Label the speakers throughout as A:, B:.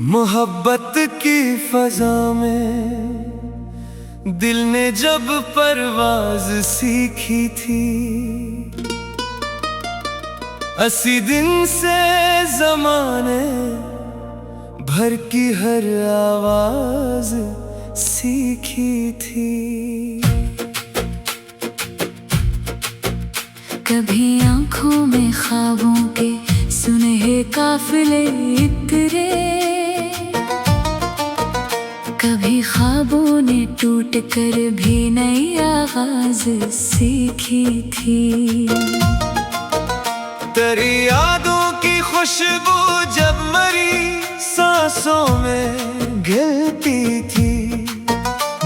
A: मोहब्बत की फजा में दिल ने जब परवाज सीखी थी, 80 दिन से ज़माने भर की हर आवाज सीखी थी।
B: कभी आँखों में ख्वाबों के सुनहरे काफिले इतरे, कभी ख्वाबों ने टूट कर भी नई आगाज सीखी थी।
A: तेरी यादों की खुशबू जब मरी सांसों में गिरती थी,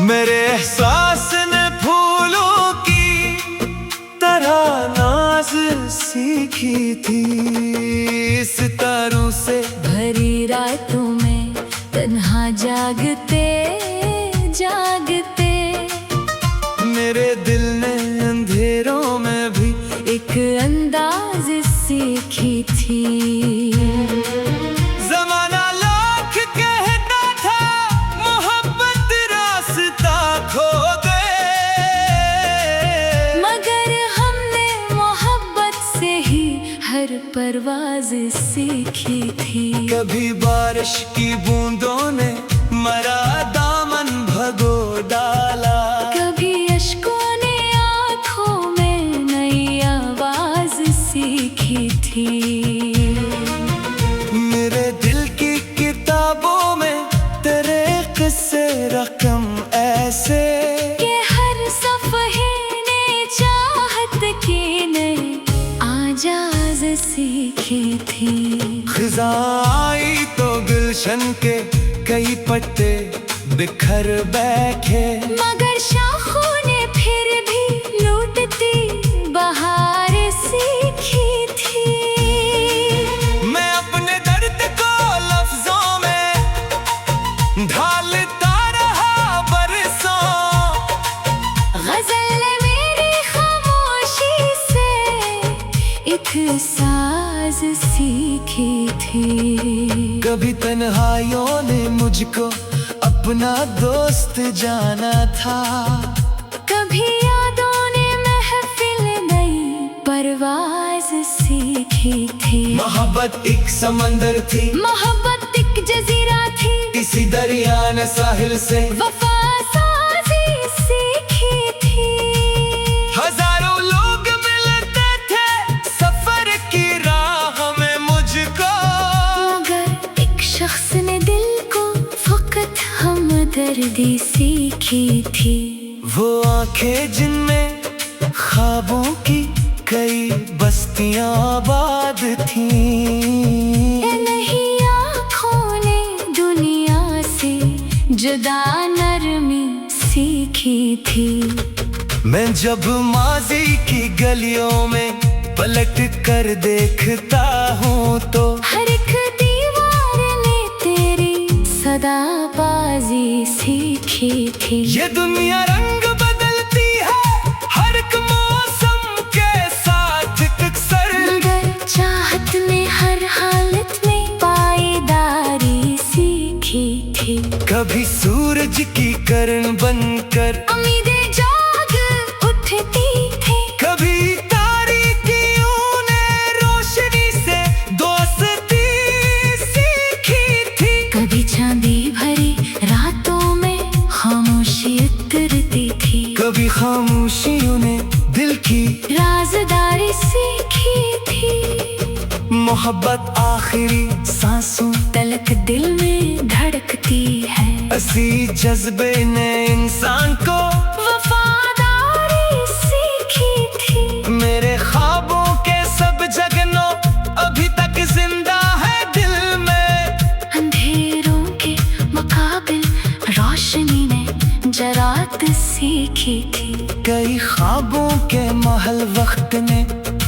A: मेरे एहसास ने फूलों की तरह नाज सीखी थी। सितारों से
B: भरी रातों में तन्हा जागते जागते
A: मेरे दिल ने अंधेरों में भी
B: एक अंदाज सीखी थी।
A: ज़माना लाख कहता था मोहब्बत रास्ता खो गए,
B: मगर हमने मोहब्बत से ही हर परवाज सीखी थी।
A: कभी बारिश की बूंदों ने मरा दामन भगो डाला,
B: कभी अश्कों ने आँखों में नई आवाज सीखी थी।
A: मेरे दिल की किताबों में तेरे किस्से रकम ऐसे
B: कि हर सफ़हे ने चाहत की नई आजाज सीखी थी।
A: खिज़ा आई तो गुलशन के कई पत्ते बिखर बैठे,
B: मगर शाखों ने फिर भी लूटती बहार सीखी थी।
A: मैं अपने दर्द को लफ्जों में ढालता रहा बरसों,
B: गज़ल ने मेरी खामोशी से एक साज सीखी थी।
A: कभी तन्हाइयों ने मुझको अपना दोस्त जाना था,
B: कभी यादों ने महफिल नई परवाज सीखी थी।
A: मोहब्बत एक समंदर थी,
B: मोहब्बत एक जजीरा थी,
A: इसी दरिया ने साहिल से
B: वफा साजी सीखी थी।
A: हजारों लोग मिलते थे सफर की राह में मुझको,
B: मगर एक शख्स ने दिल को फकत हमदर्दी सीखी थी।
A: वो आंखें जिनमें ख्वाबों की कई बस्तियां आबाद थीं,
B: नहीं आँखों ने दुनिया से जुदा नरमी सीखी थी।
A: मैं जब माजी की गलियों में पलट कर देखता हूँ तो
B: हर एक दीवार ने तेरी सदाबाजी सीखी थी।
A: ये दुनिया रंग बदलती है हर एक मौसम के साथ अक्सर,
B: मगर चाहत ने हर हालत में पायदारी सीखी थी।
A: कभी सूरज की किरण बनकर
B: उम्मीदें जाग उठती थी,
A: कभी तारीकियों ने रोशनी से दोस्ती सीखी थी,
B: कभी चांदी भरी रातों में खामोशी उतरती थी,
A: कभी खामोशियों ने दिल की
B: राज़दारी सीखी थी।
A: मोहब्बत आखिरी सांसों
B: तलक दिल में धड़कती है,
A: असी जज्बे ने इंसान को
B: वफादारी सीखी थी।
A: मेरे ख्वाबों के सब जगनों अभी तक जिंदा है दिल में,
B: अंधेरों के मुकाबिल रोशनी ने जरात सीखी थी।
A: कई ख्वाबों के महल वक्त ने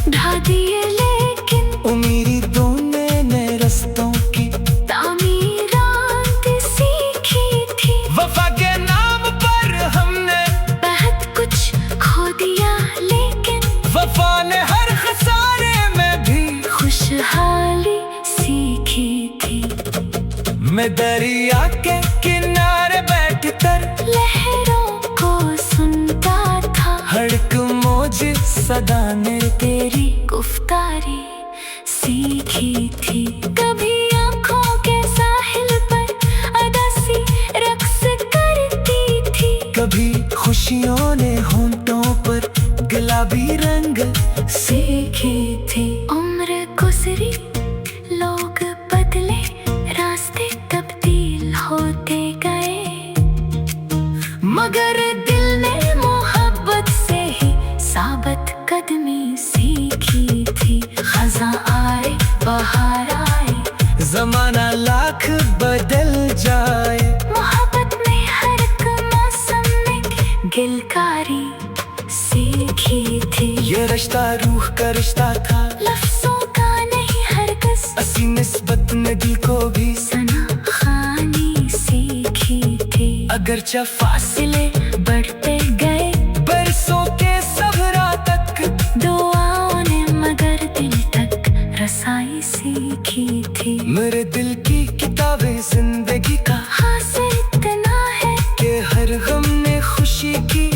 B: ढा दिए लेकिन
A: उम्मीदों ने रस्तों की
B: तामीरात सीखी थी।
A: वफा के नाम पर हमने
B: बहुत कुछ खो दिया लेकिन
A: वफा ने हर खसारे में भी
B: खुशहाल
A: मैं दरिया के किनारे बैठकर
B: लहरों को सुनता था।
A: हड़क मौज सदा ने
B: तेरी गुफ्तारी सीखी थी। कभी आँखों के साहिल पर अदासी रक्स करती थी।
A: कभी खुशियों ने होंठों पर गुलाबी रंग
B: सीखी थी। उम्र गुजरी, लोग बदले, रास्ते तब्दील होते गए, मगर दिल ने मोहब्बत से ही साबत कदमी सीखी थी। खज़ां आए, बहार आए,
A: जमाना लाख बदल जाए,
B: मोहब्बत में हर एक मौसम में गिलकारी सीखी थी।
A: ये रिश्ता रूह का रिश्ता था,
B: लफ्ज़ों का नहीं हरगिज़,
A: असी निस्बत ने दिल को भी
B: सना खानी सीखी थी।
A: अगरचे फासिले
B: बढ़ते गए
A: बरसों के सफरा तक,
B: दुआओं ने मगर दिल तक रसाई सीखी थी।
A: मेरे दिल की किताबें जिंदगी का
B: हासिल इतना है
A: कि हर गम ने खुशी की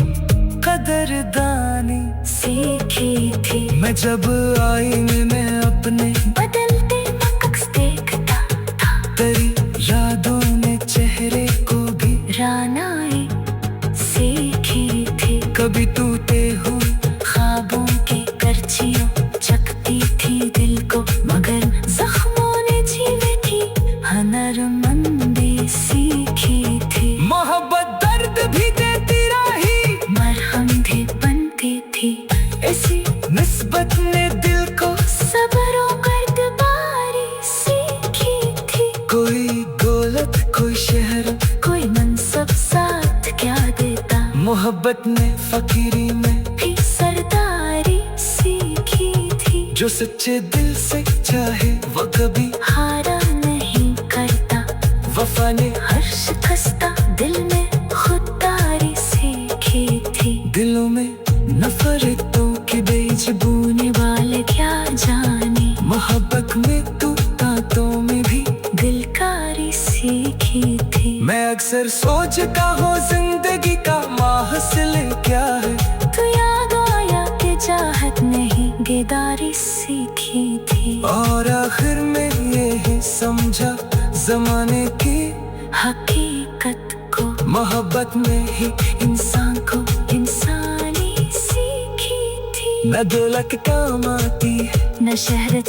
A: कदरदानी
B: सीखी थी।
A: मैं जब आईने में अपने
B: बदलते नक्श देखता था,
A: तेरी यादों ने चेहरे को भी
B: रानाई सीखी थी।
A: कभी टूटे हुए
B: ख्वाबों की करचियों चकती थी दिल को, मगर जख्मों ने झीले थी हुनरमंदी सीखी थी।
A: मोहब्बत दर्द भी देती रही,
B: मरहम भी बनती थी। इसी
A: निस्बत ने दिल को
B: सब्र और गर्दबारी सीखी थी।
A: कोई दौलत कोई शहर
B: कोई मनसब साथ क्या देता,
A: मोहब्बत ने फकीरी में
B: भी सरदारी सीखी थी।
A: जो सच्चे दिल से चाहे वो कभी
B: हारा नहीं करता,
A: वफा ने
B: हर शिकस्ता दिल में खुददारी सीखी थी।
A: दिलों में नफरतों के बीज
B: बोने वाले क्या जाने,
A: मोहब्बत में तू तांतों में भी
B: दिलकारी सीखी थी।
A: मैं अक्सर सोचता हूँ जिंदगी का माहसिल क्या है,
B: तू याद आया कि चाहत नहीं गेदारी सीखी थी।
A: और आखिर में यही समझा जमाने की
B: हकीकत को,
A: मोहब्बत में ही
B: इंसान को इंसानी सीखी थी।
A: न दौलत काम आती है
B: न शहरत